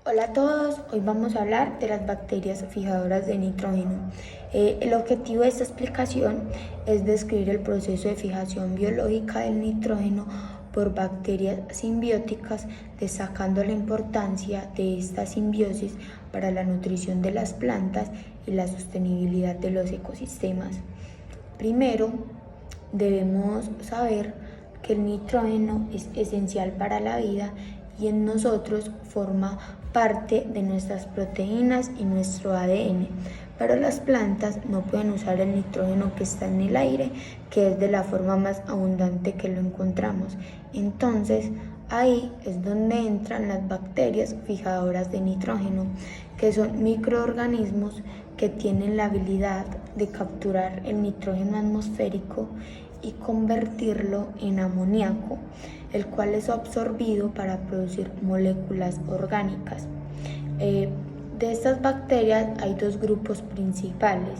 Hola a todos, hoy vamos a hablar de las bacterias fijadoras de nitrógeno. El objetivo de esta explicación es describir el proceso de fijación biológica del nitrógeno por bacterias simbióticas, destacando la importancia de esta simbiosis para la nutrición de las plantas y la sostenibilidad de los ecosistemas. Primero, debemos saber que el nitrógeno es esencial para la vida y en nosotros forma parte de nuestras proteínas y nuestro ADN. Pero las plantas no pueden usar el nitrógeno que está en el aire, que es de la forma más abundante que lo encontramos. Entonces, ahí es donde entran las bacterias fijadoras de nitrógeno, que son microorganismos que tienen la habilidad de capturar el nitrógeno atmosférico y convertirlo en amoníaco, el cual es absorbido para producir moléculas orgánicas. De estas bacterias hay dos grupos principales.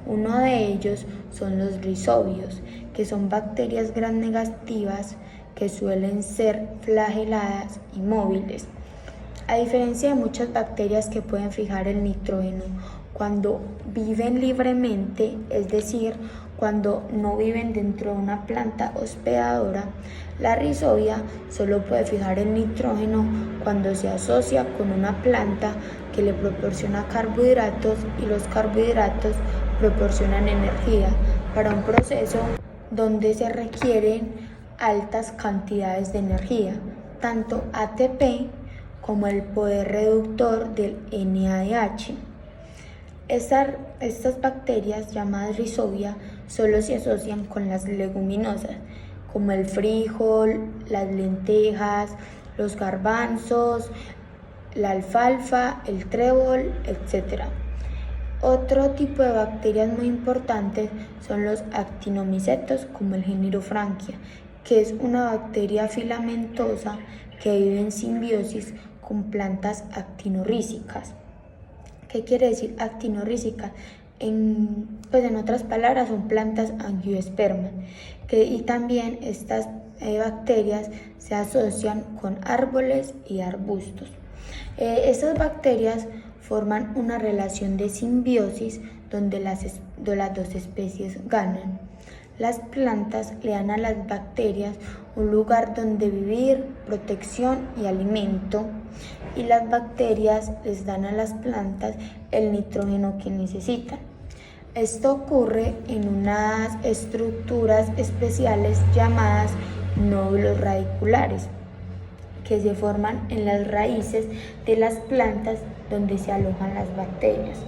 Uno de ellos son los rizobios, que son bacterias gram negativas que suelen ser flageladas y móviles. A diferencia de muchas bacterias que pueden fijar el nitrógeno cuando viven libremente, es decir, cuando no viven dentro de una planta hospedadora, la rizobia solo puede fijar el nitrógeno cuando se asocia con una planta que le proporciona carbohidratos y los carbohidratos proporcionan energía para un proceso donde se requieren altas cantidades de energía, tanto ATP como el poder reductor del NADH. Estas bacterias llamadas rizobia solo se asocian con las leguminosas, como el frijol, las lentejas, los garbanzos, la alfalfa, el trébol, etc. Otro tipo de bacterias muy importantes son los actinomicetos, como el género Frankia, que es una bacteria filamentosa que vive en simbiosis con plantas actinorrícicas. ¿Qué quiere decir actinorrícica? En otras palabras, son plantas angiospermas. Y también estas bacterias se asocian con árboles y arbustos. Estas bacterias forman una relación de simbiosis donde las dos especies ganan. Las plantas le dan a las bacterias un lugar donde vivir, protección y alimento, y las bacterias les dan a las plantas el nitrógeno que necesitan. Esto ocurre en unas estructuras especiales llamadas nódulos radiculares, que se forman en las raíces de las plantas donde se alojan las bacterias.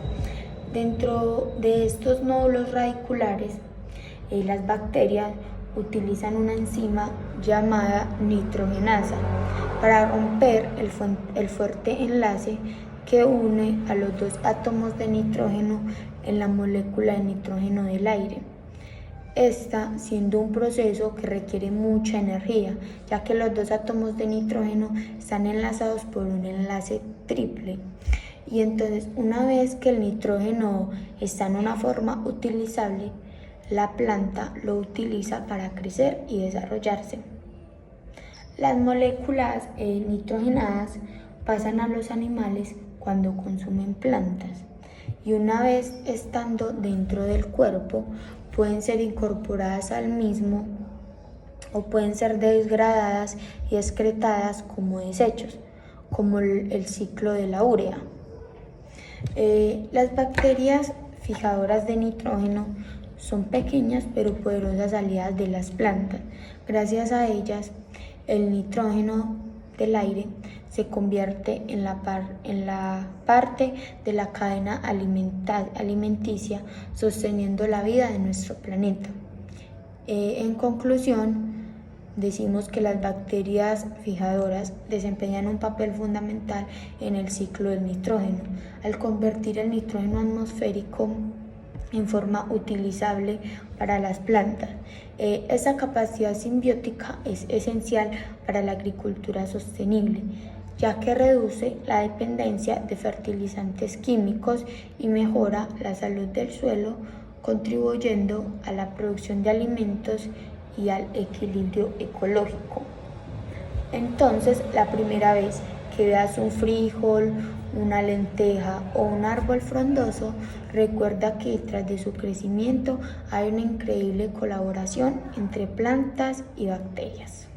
Dentro de estos nódulos radiculares, las bacterias utilizan una enzima llamada nitrogenasa para romper el fuerte enlace que une a los dos átomos de nitrógeno en la molécula de nitrógeno del aire. Esta siendo un proceso que requiere mucha energía, ya que los dos átomos de nitrógeno están enlazados por un enlace triple. Y entonces, una vez que el nitrógeno está en una forma utilizable, la planta lo utiliza para crecer y desarrollarse. Las moléculas nitrogenadas pasan a los animales cuando consumen plantas, y una vez estando dentro del cuerpo pueden ser incorporadas al mismo o pueden ser degradadas y excretadas como desechos, como el ciclo de la urea. Las bacterias fijadoras de nitrógeno son pequeñas pero poderosas aliadas de las plantas. Gracias a ellas, el nitrógeno del aire se convierte en la parte de la cadena alimenticia, sosteniendo la vida de nuestro planeta. En conclusión, decimos que las bacterias fijadoras desempeñan un papel fundamental en el ciclo del nitrógeno, al convertir el nitrógeno atmosférico en forma utilizable para las plantas. Esa capacidad simbiótica es esencial para la agricultura sostenible, ya que reduce la dependencia de fertilizantes químicos y mejora la salud del suelo, contribuyendo a la producción de alimentos y al equilibrio ecológico. Entonces, la primera vez que veas un frijol, una lenteja o un árbol frondoso, recuerda que tras de su crecimiento hay una increíble colaboración entre plantas y bacterias.